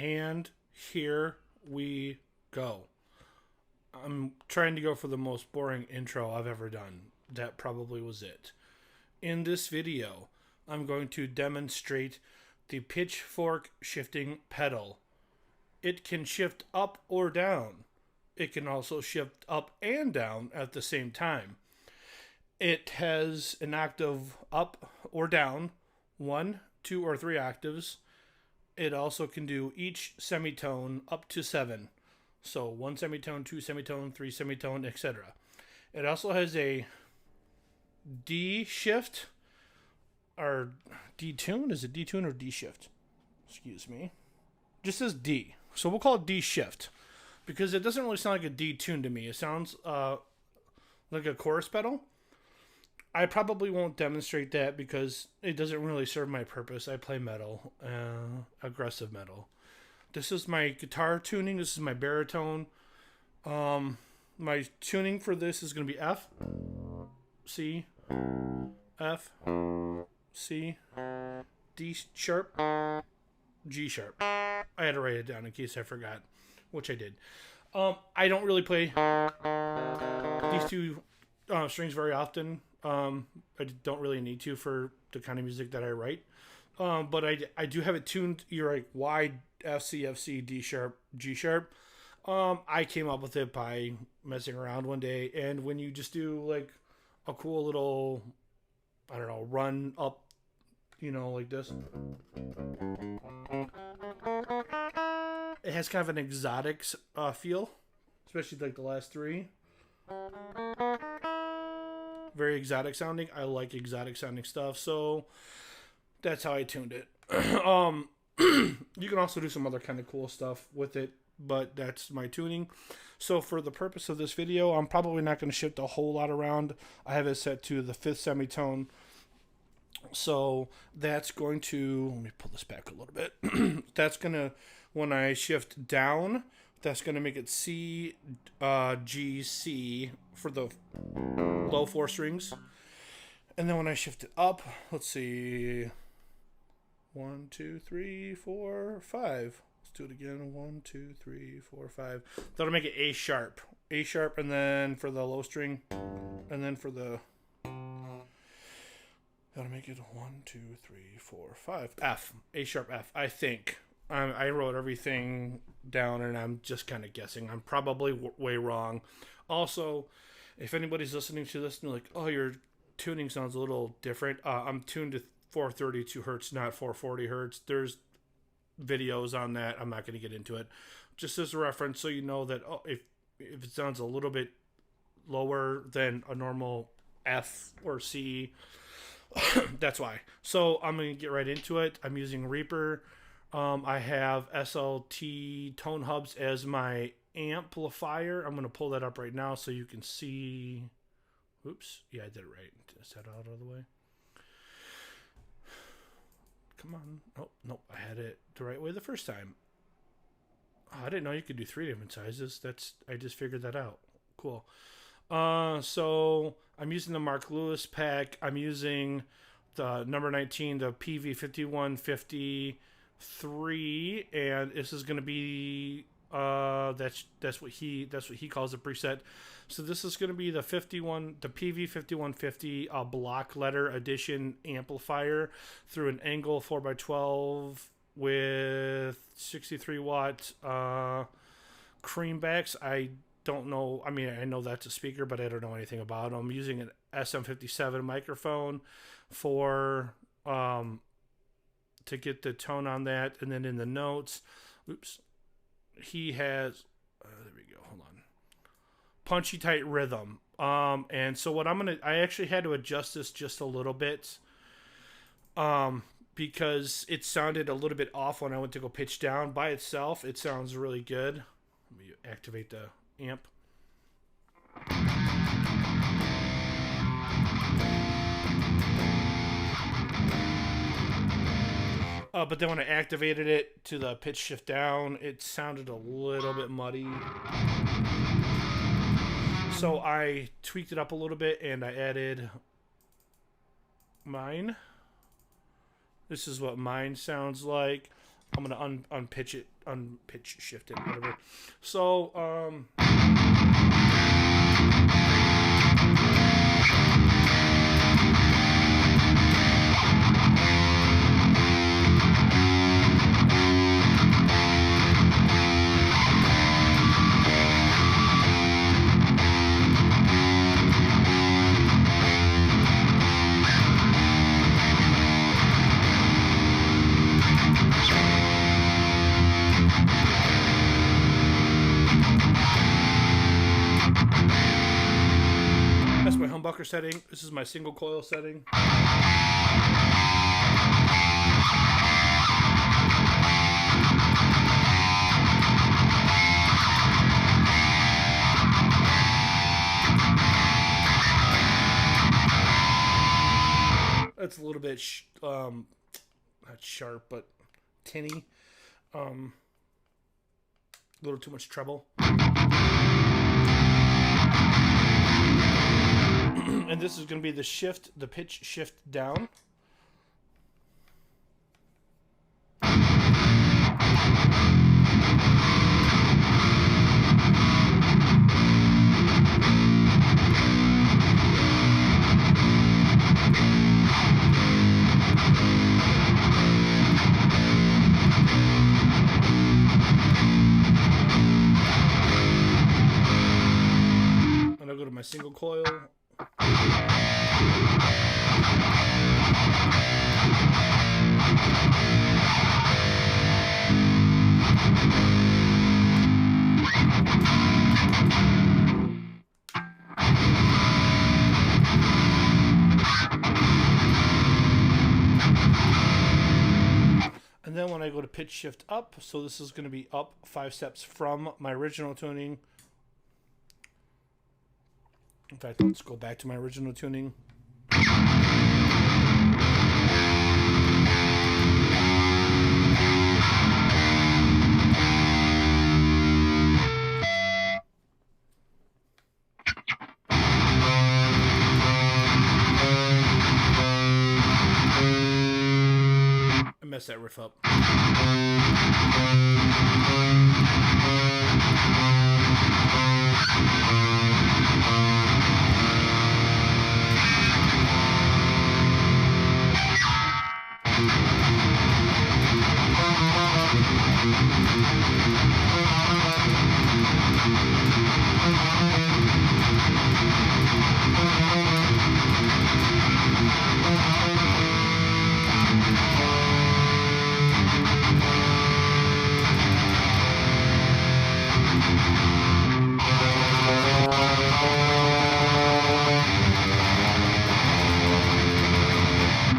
And here we go. I'm trying to go for the most boring intro I've ever done. That probably was it. In this video, I'm going to demonstrate the pitchfork shifting pedal. It can shift up or down. It can also shift up and down at the same time. It has an octave up or down, 1, 2, or 3 octaves. It also can do each semitone up to 7. So 1 semitone, 2 semitone, 3 semitone, etc. It also has a D shift, or D tune. Is it D tune or D shift? Excuse me. Just says D. So we'll call it D shift, because it doesn't really sound like a D tune to me. It sounds like a chorus pedal. I probably won't demonstrate that because it doesn't really serve my purpose. I play metal, aggressive metal. This is my guitar tuning. This is my baritone. My tuning for this is going to be F, C, F, C, D sharp, G sharp. I had to write it down in case I forgot, which I did. I don't really play these two strings very often. I don't really need to for the kind of music that I write. But I do have it tuned. You're like wide F, C, F, C, D sharp, G sharp. I came up with it by messing around one day. And when you just do like a cool little, I don't know, run up, like this. It has kind of an exotic feel, especially like the last 3. Very exotic sounding. I like exotic sounding stuff, so that's how I tuned it. You can also do some other kind of cool stuff with it, but that's my tuning. So for the purpose of this video, I'm probably not going to shift a whole lot around. I have it set to the 5th semitone. So that's going to, let me pull this back a little bit. That's going to, when I shift down, that's going to make it C, G, C for the low 4 strings. And then when I shift it up, let's see, 1, 2, 3, 4, 5. Let's do it again. 1, 2, 3, 4, 5. That'll make it A sharp. A sharp, and then for the low string, and then for the, that'll make it 1, 2, 3, 4, 5. F. A sharp F, I think. I wrote everything down, and I'm just kind of guessing. I'm probably way wrong. Also, if anybody's listening to this and they're like, oh, your tuning sounds a little different, I'm tuned to 432 hertz, not 440 hertz. There's videos on that. I'm not going to get into it. Just as a reference, so you know that if it sounds a little bit lower than a normal F or C, that's why. So I'm going to get right into it. I'm using Reaper. I have SLT tone hubs as my amplifier. I'm going to pull that up right now so you can see. Oops. Yeah, I did it right. Is that out of the way? Come on. Oh, nope. I had it the right way the first time. Oh, I didn't know you could do 3 different sizes. I just figured that out. Cool. So I'm using the Mark Lewis pack. I'm using the number 19, the PV5150. 3, and this is going to be that's what he calls a preset. So this is going to be the PV5150 block letter edition amplifier through an Angle 4x12 with 63 watt creambacks. I don't know. I mean, I know that's a speaker, but I don't know anything about them. I'm using an SM57 microphone for to get the tone on that. And then in the notes, oops, he has, there we go, hold on, punchy tight rhythm. And so what I actually had to adjust this just a little bit, because it sounded a little bit off when I went to go pitch down. By itself, it sounds really good. Let me activate the amp. But then when I activated it to the pitch shift down, it sounded a little bit muddy. So I tweaked it up a little bit and I added mine. This is what mine sounds like. I'm gonna unpitch shift it, whatever. So that's my humbucker setting. This is my single coil setting. That's a little bit not sharp, but tinny. A little too much treble. And this is going to be the pitch shift down. And I'll go to my single coil. And then when I go to pitch shift up, so this is going to be up 5 steps from my original tuning. In fact, let's go back to my original tuning. I messed that riff up.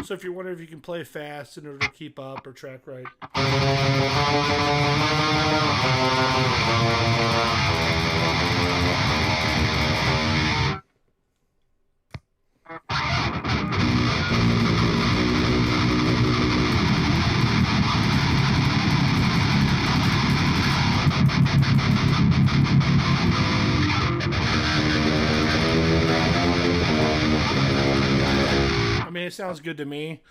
So if you're wondering if you can play fast in order to keep up or track right. I mean, it sounds good to me.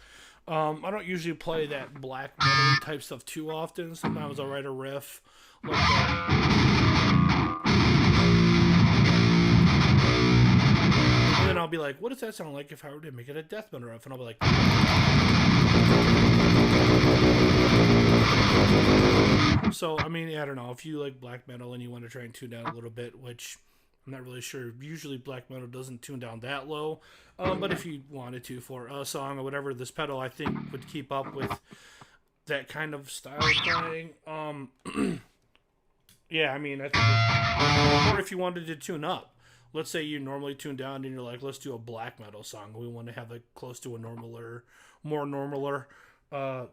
I don't usually play that black metal type stuff too often. Sometimes I'll write a riff like that. And then I'll be like, what does that sound like if I were to make it a death metal riff? And I'll be like... So, I mean, I don't know. If you like black metal and you want to try and tune down a little bit, which... I'm not really sure. Usually black metal doesn't tune down that low. But if you wanted to for a song or whatever, this pedal I think would keep up with that kind of style playing. Yeah, I mean, I think or if you wanted to tune up. Let's say you normally tune down and you're like, let's do a black metal song. We want to have it close to a more normaler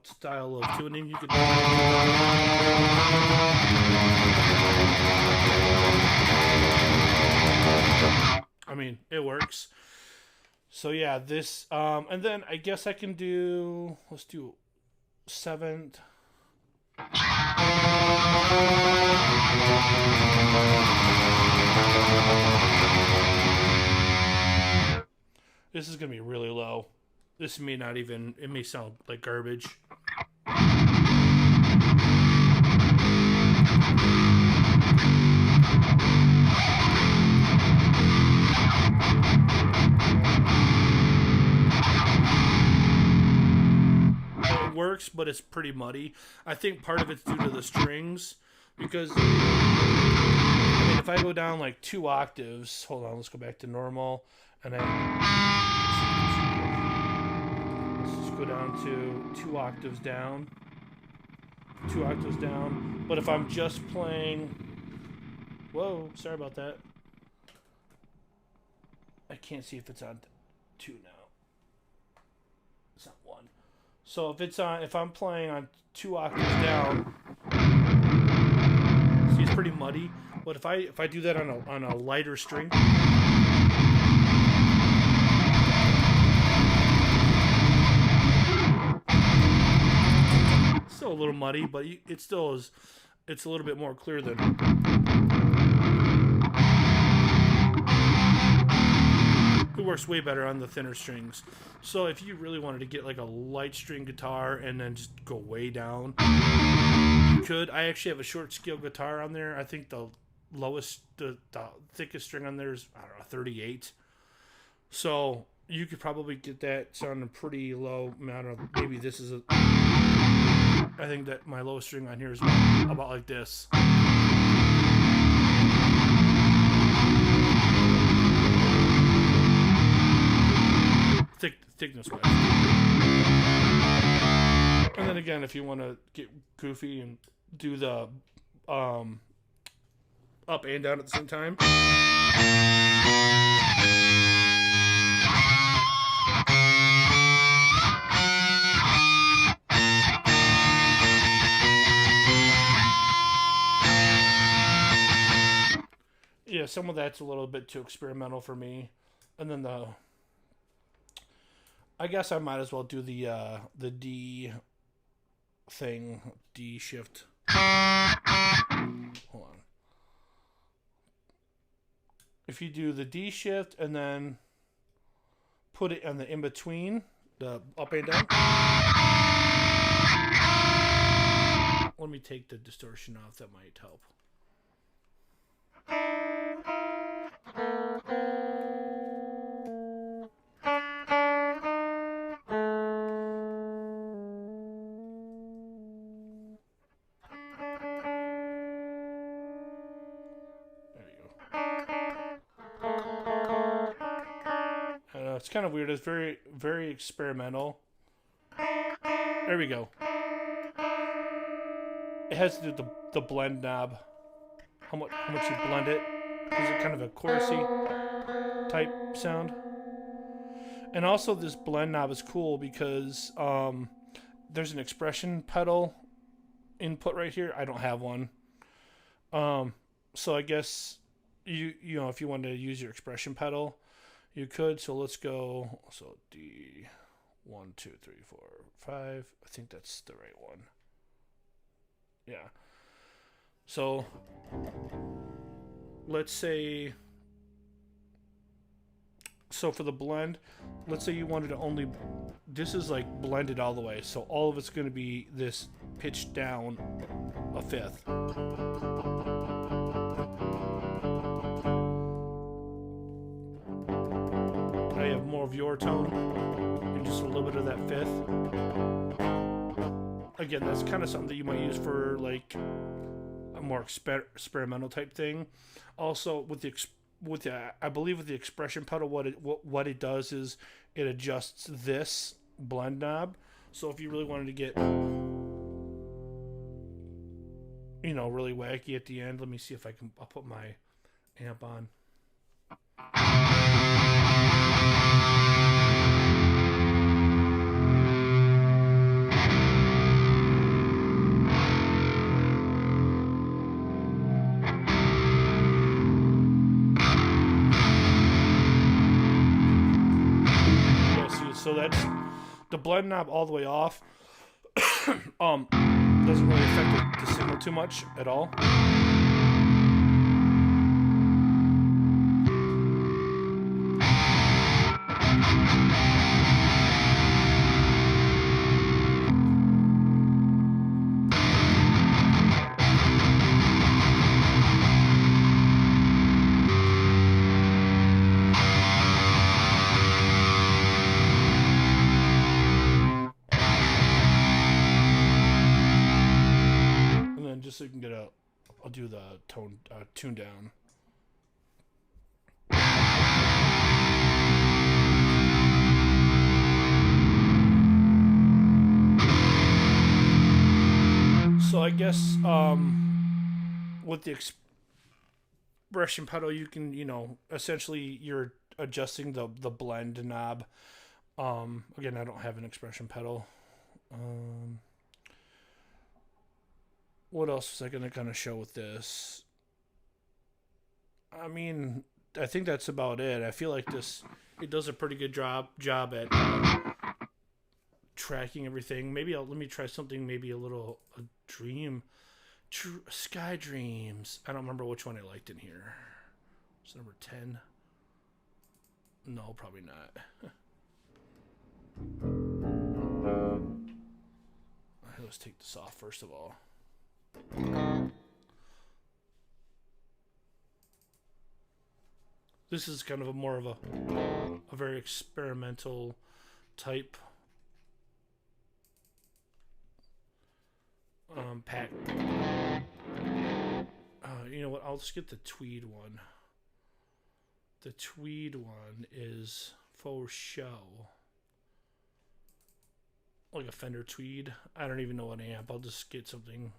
style of tuning. You could I mean, it works. So yeah, this and then I guess I can do, let's do 7th. This is gonna be really low. This may not even, it may sound like garbage. but it's pretty muddy. I think part of it's due to the strings, because I mean, if I go down like 2 octaves, hold on, let's go back to normal, and then let's just go down to 2 octaves down. 2 octaves down. But if I'm just playing, whoa, sorry about that. I can't see if it's on 2 now. It's not 1. So if I'm playing on 2 octaves down, see, it's pretty muddy. But if I do that on a lighter string, it's still a little muddy, but it still is. It's a little bit more clear than. It works way better on the thinner strings. So if you really wanted to get like a light string guitar and then just go way down, you could. I actually have a short scale guitar on there. I think the thickest string on there is, I don't know, 38. So you could probably get that sounding pretty low. I don't know, maybe this is a. I think that my lowest string on here is about like this. Thickness wise. And then again, if you want to get goofy and do the up and down at the same time. Yeah, some of that's a little bit too experimental for me. And then I guess I might as well do the D thing, D shift. Hold on. If you do the D shift and then put it on the in between, the up and down. Let me take the distortion off. That might help. It's kind of weird. It's very, very experimental. There we go. It has to do with the blend knob. How much you blend it. Is it kind of a chorusy type sound? And also this blend knob is cool because there's an expression pedal input right here. I don't have one. So I guess you know, if you wanted to use your expression pedal, you could. So let's go. So D, 1, 2, 3, 4, 5. I think that's the right one. Yeah. So let's say. So for the blend, let's say you wanted to only. This is like blended all the way. So all of it's going to be this pitched down a fifth. Now you have more of your tone and just a little bit of that fifth. Again, that's kind of something that you might use for like a more experimental type thing. Also, with the I believe with the expression pedal, what it does is it adjusts this blend knob. So if you really wanted to get, you know, really wacky at the end, let me see if I'll put my amp on. So that's the blend knob all the way off. Doesn't really affect the signal too much at all. again, just so you can get a. I'll do the tune down. So I guess with the expression pedal, you can, essentially you're adjusting the blend knob. Again, I don't have an expression pedal. What else was I going to kind of show with this? I mean, I think that's about it. I feel like it does a pretty good job at tracking everything. Maybe let me try something, maybe a dream. Sky Dreams. I don't remember which one I liked in here. It's number 10. No, probably not. Let's take this off first of all. This is kind of more of a very experimental type pack. You know what? I'll just get the tweed one. The tweed one is faux show. Like a Fender tweed. I don't even know what amp. I'll just get something.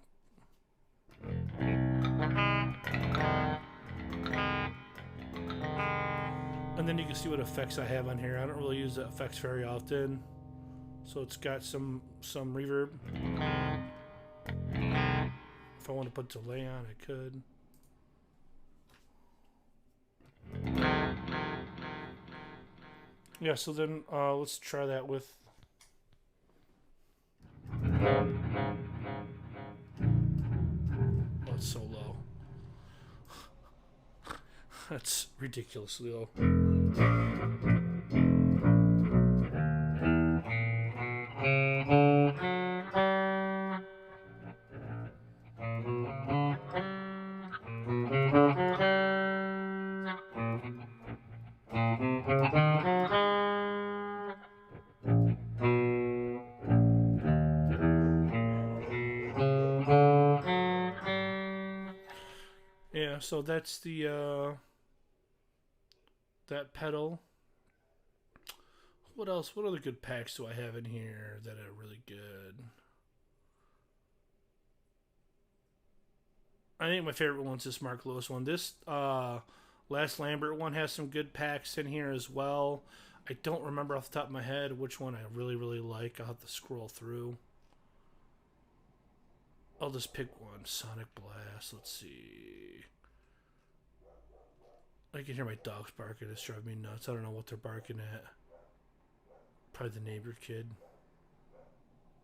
And then you can see what effects I have on here. I don't really use the effects very often. So it's got some reverb. If I want to put delay on, I could. Yeah, so then let's try that with. Oh, it's so low. That's ridiculously low. Yeah, so that's the that pedal. What else? What other good packs do I have in here that are really good? I think my favorite one's this Mark Lewis one. This Last Lambert one has some good packs in here as well. I don't remember off the top of my head which one I really, really like. I'll have to scroll through. I'll just pick one. Sonic Blast. Let's see. I can hear my dogs barking. It's driving me nuts. I don't know what they're barking at. Probably the neighbor kid.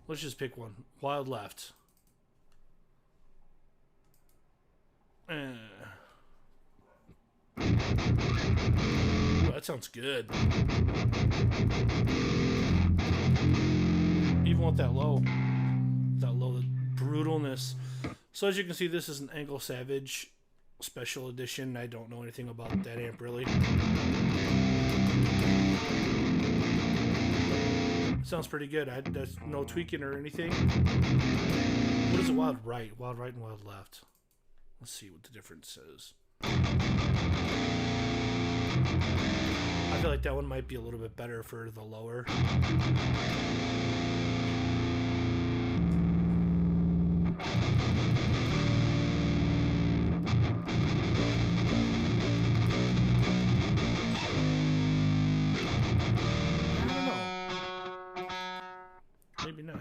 Let's just pick one. Wild Left. Ooh, that sounds good. Even with that low, the brutalness. So as you can see, this is an Angle Savage Special Edition. I don't know anything about that amp really. Sounds pretty good. There's no tweaking or anything. What is it? Wild Right and Wild Left. Let's see what the difference is. I feel like that one might be a little bit better for the lower. I don't know. Maybe not.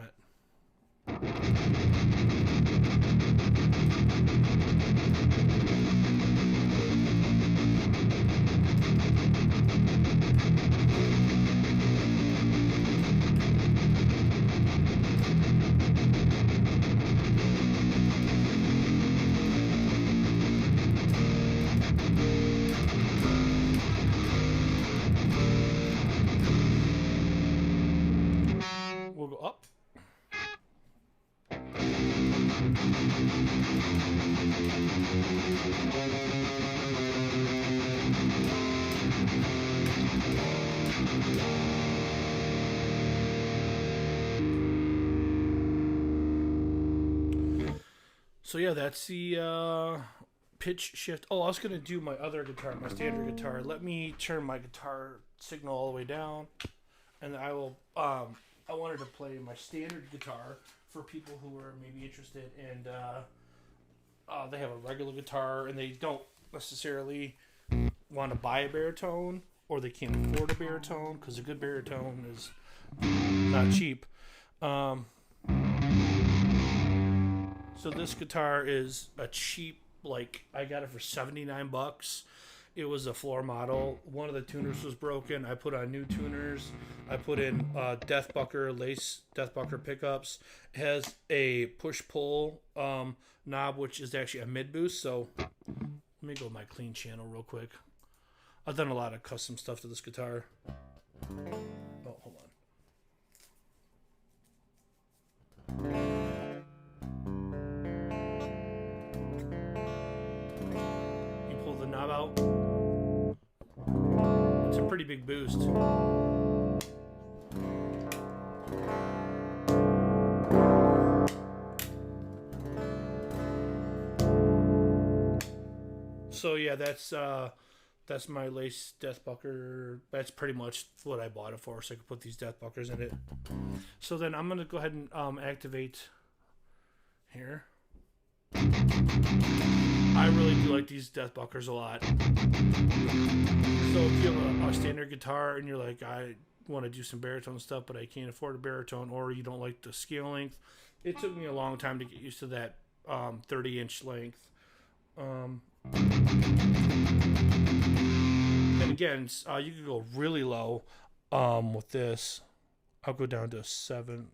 So yeah, that's the pitch shift. Oh, I was gonna do my other guitar, my standard guitar. Let me turn my guitar signal all the way down, and I will. I wanted to play my standard guitar for people who are maybe interested, and they have a regular guitar and they don't necessarily want to buy a baritone, or they can't afford a baritone, because a good baritone is not cheap. So this guitar is a cheap, like, I got it for $79. It was a floor model. One of the tuners was broken. I put on new tuners. I put in Deathbucker lace Deathbucker pickups. It has a push-pull knob, which is actually a mid-boost. So let me go to my clean channel real quick. I've done a lot of custom stuff to this guitar. Oh, hold on. You pull the knob out. It's a pretty big boost. So yeah, that's my lace Deathbucker. That's pretty much what I bought it for, so I could put these Deathbuckers in it. So then I'm gonna go ahead and activate here. I really do like these Deathbuckers a lot. So if you have a standard guitar and you're like, I want to do some baritone stuff, but I can't afford a baritone, or you don't like the scale length, it took me a long time to get used to that 30-inch length. And again, you could go really low with this. I'll go down to 7.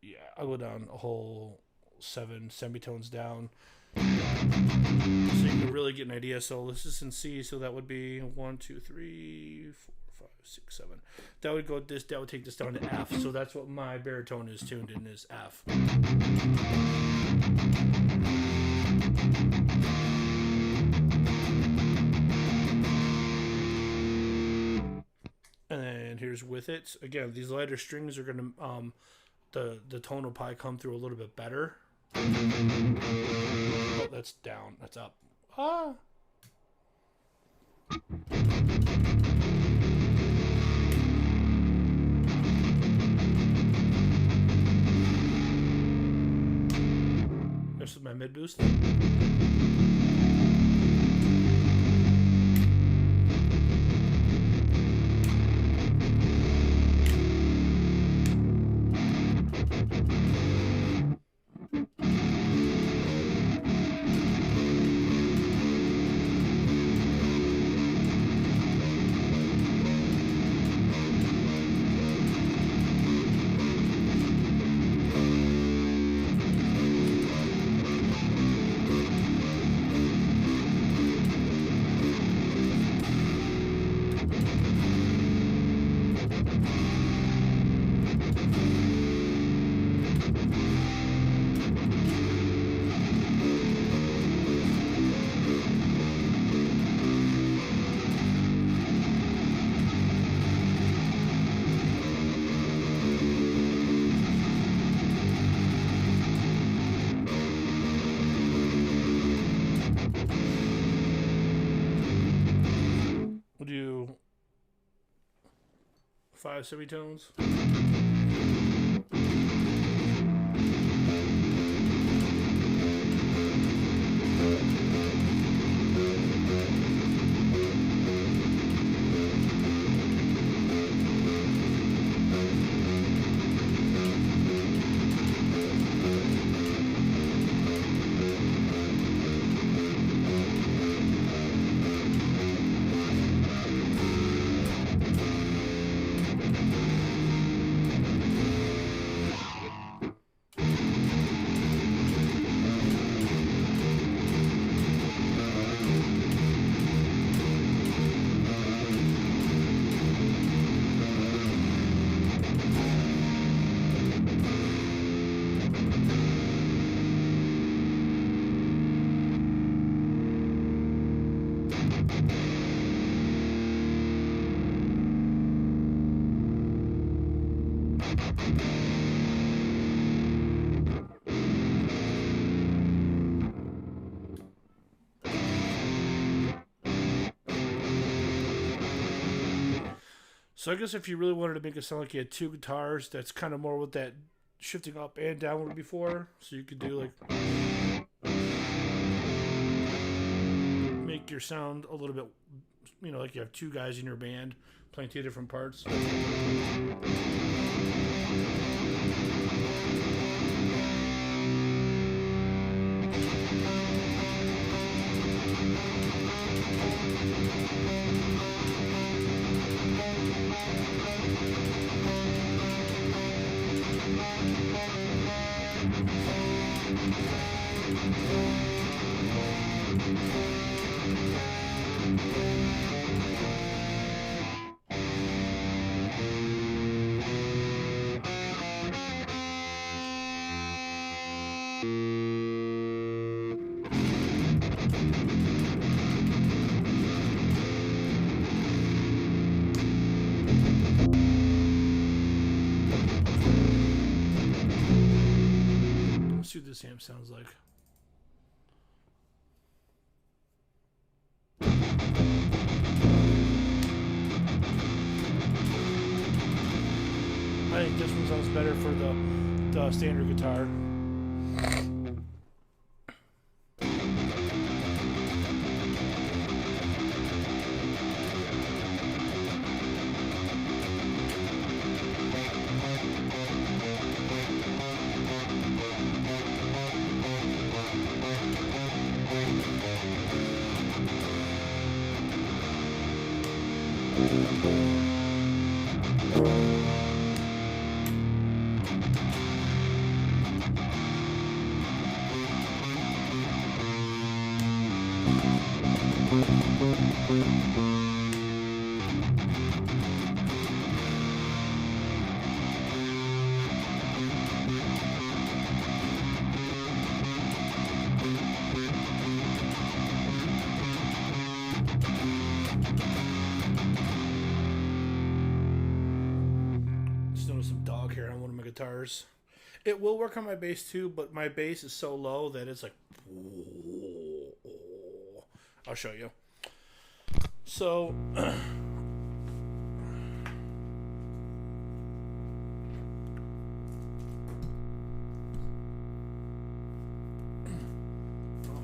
Yeah, I'll go down a whole 7 semitones down, so you can really get an idea. So this is in C, so that would be 1, 2, 3, 4, 5, 6, 7. That would go this. That would take this down to F. So that's what my baritone is tuned in, is F. And then here's with it. Again, these lighter strings are gonna the tone will probably come through a little bit better. Oh, that's down. That's up. Ah. This is my mid boost. We'll do 5 semitones. So I guess if you really wanted to make it sound like you had two guitars, that's kind of more what that shifting up and down would be for. So you could do like, make your sound a little bit, you know, like you have two guys in your band playing two different parts. Let's see what this amp sounds like. I think this one sounds better for the standard guitar. Guitars. It will work on my bass too, but my bass is so low that it's like, I'll show you. So I'll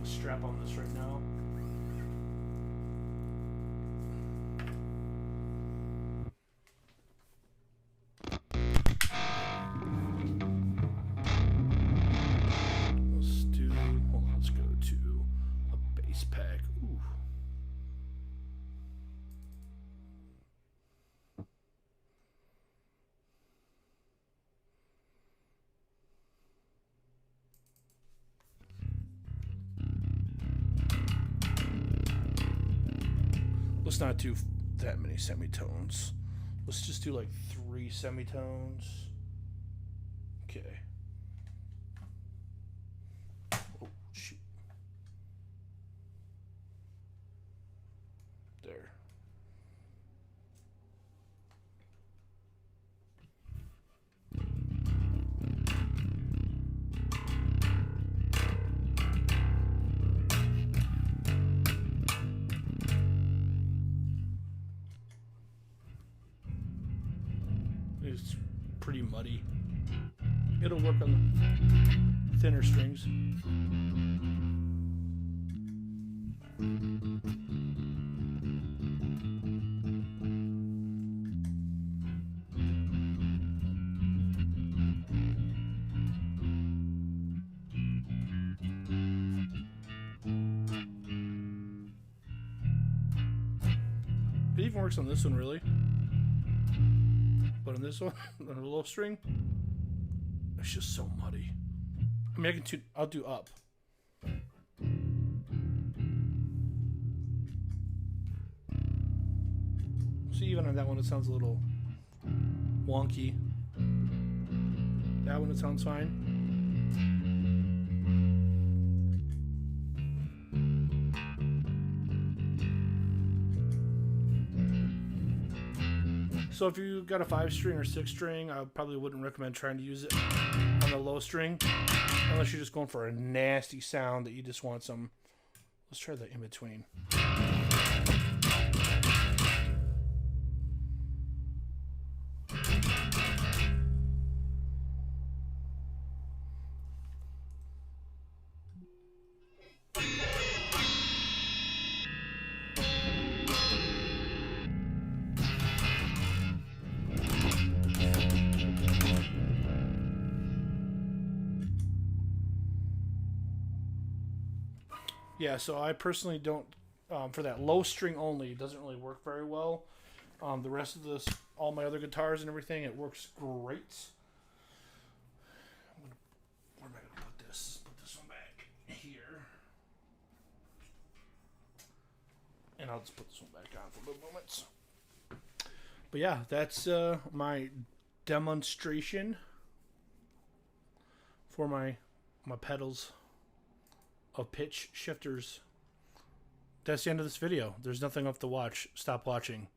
strap on this right now. Let's not do that many semitones. Let's just do like 3 semitones. Okay. Oh, shoot. There. It's pretty muddy. It'll work on the thinner strings. It even works on this one, really. But on this one, on a low string, it's just so muddy. I mean, I'll do up. See, even on that one, it sounds a little wonky. That one, it sounds fine. So if you got a 5-string or 6-string, I probably wouldn't recommend trying to use it on the low string, unless you're just going for a nasty sound that you just want some. Let's try the in between. Yeah, so I personally don't, for that low string only, it doesn't really work very well. The rest of this, all my other guitars and everything, it works great. Where am I going to put this? Put this one back here. And I'll just put this one back on for a little moments. But yeah, that's my demonstration for my pedals of pitch shifters. That's the end of this video. There's nothing left to watch. Stop watching.